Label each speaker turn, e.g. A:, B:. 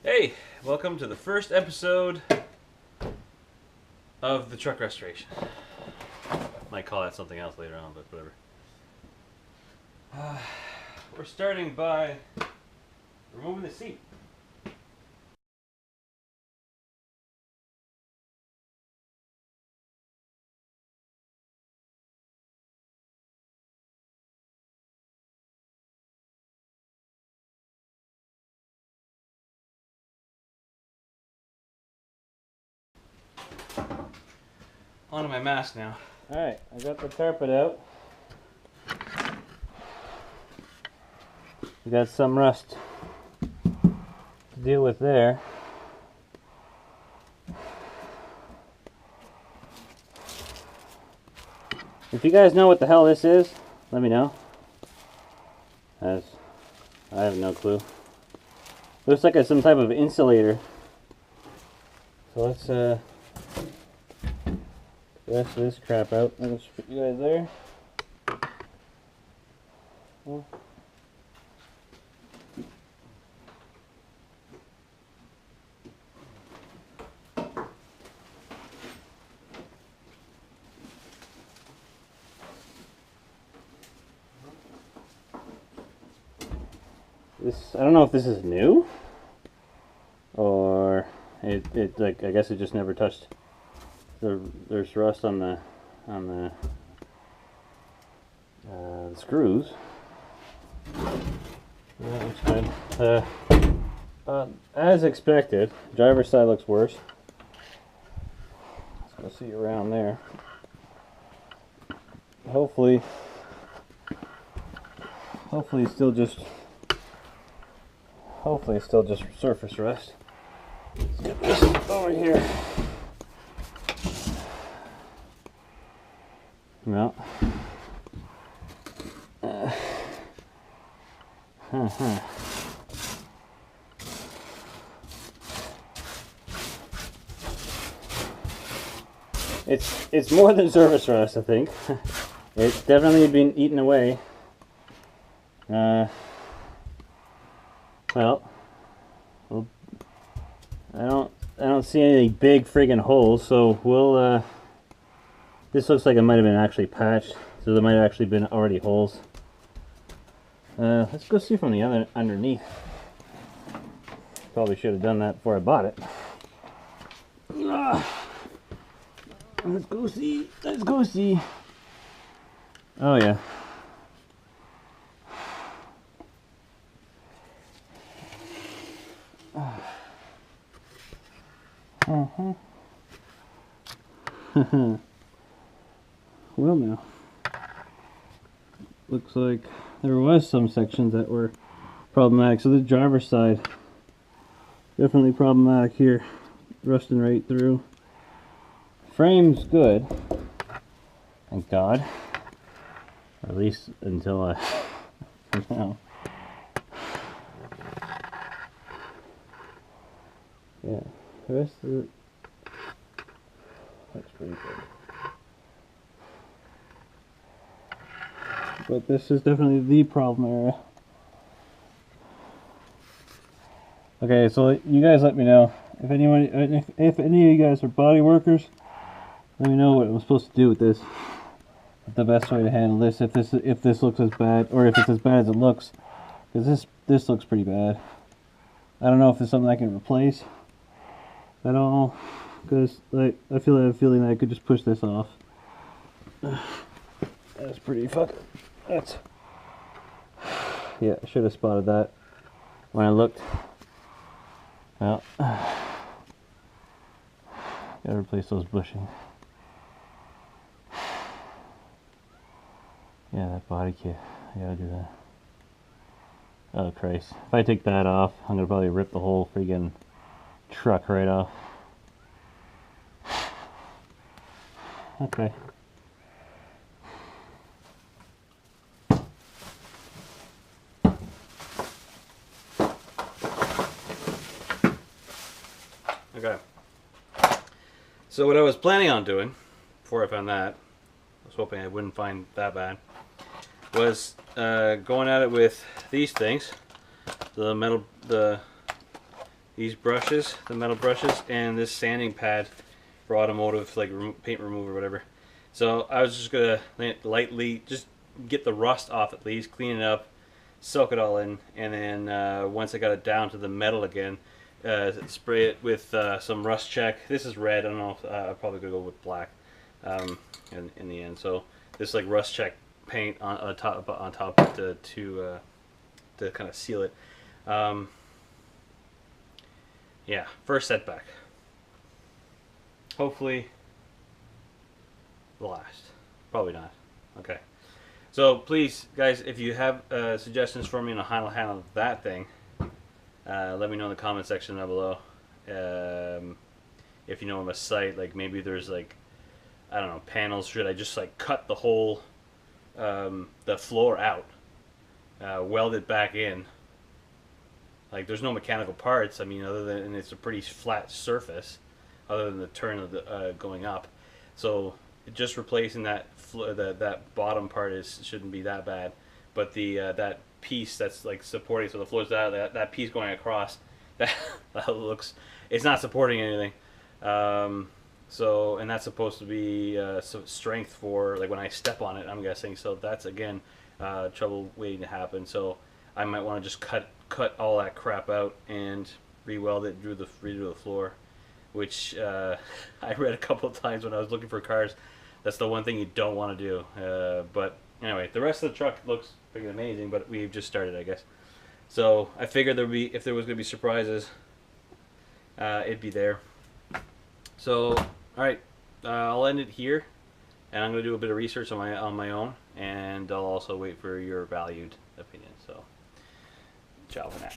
A: Hey, welcome to the first episode of the truck restoration. Might call that something else later on, but whatever. We're starting by removing the seat. Onto my mask now. Alright, I got the carpet out. We got some rust to deal with there. If you guys know what the hell this is, let me know. As I have no clue. Looks like some type of insulator. So let's rest this crap out. I'll just put you guys there. Oh. This, I don't know if this is new or it like, I guess it just never touched. There's rust on the screws. That looks good. As expected, driver's side looks worse. Let's go see around there. Hopefully it's still just surface rust. Let's get this over here. Well, It's more than surface rust, I think. It's definitely been eaten away. Well, I don't see any big friggin' holes, so we'll this looks like it might have been actually patched, so there might have actually been already holes. Let's go see from the other underneath. Probably should have done that before I bought it. Let's go see. Let's go see. Oh yeah. Well now, looks like there was some sections that were problematic. So the driver's side, definitely problematic here, rusting right through. Frame's good, thank God, or at least until for now. Yeah, the rest of it looks pretty good. But this is definitely the problem area. Okay, so you guys let me know if anyone, if any of you guys are body workers. Let me know what I'm supposed to do with this. The best way to handle this, if this looks as bad, or if it's as bad as it looks, because this looks pretty bad. I don't know if there's something I can replace at all, because like I have a feeling that I could just push this off. That's pretty fucking. That's, yeah, I should have spotted that when I looked. Well, gotta replace those bushings. Yeah, that body kit, I gotta do that. Oh Christ, if I take that off, I'm gonna probably rip the whole freaking truck right off. Okay. Okay. So what I was planning on doing, before I found that, I was hoping I wouldn't find that bad, was going at it with these things, the these brushes, the metal brushes, and this sanding pad for automotive, like paint remover or whatever. So I was just gonna lightly just get the rust off at least, clean it up, soak it all in, and then once I got it down to the metal again, spray it with some rust check. This is red. I don't know if I'm probably gonna go with black in the end. So this like rust check paint on top to kind of seal it. Yeah, first setback. Hopefully the last. Probably not. Okay. So please, guys, if you have suggestions for me on how to handle that thing, let me know in the comment section down below. If you know of a site, like maybe there's like, I don't know, panels. Should I just like cut the whole the floor out, weld it back in? Like there's no mechanical parts. I mean, other than, and it's a pretty flat surface, other than the turn of the going up. So just replacing that that bottom part shouldn't be that bad. But the that piece that's like supporting, so the floor's that piece going across, that looks, it's not supporting anything. So, and that's supposed to be some strength for like when I step on it, I'm guessing. So that's again trouble waiting to happen. So I might want to just cut all that crap out and re-weld it, redo the floor, which I read a couple of times when I was looking for cars. That's the one thing you don't want to do. But anyway, the rest of the truck looks freaking amazing, but we've just started, I guess. So I figured if there was going to be surprises, it'd be there. So, all right, I'll end it here, and I'm going to do a bit of research on my own, and I'll also wait for your valued opinion. So, ciao for now.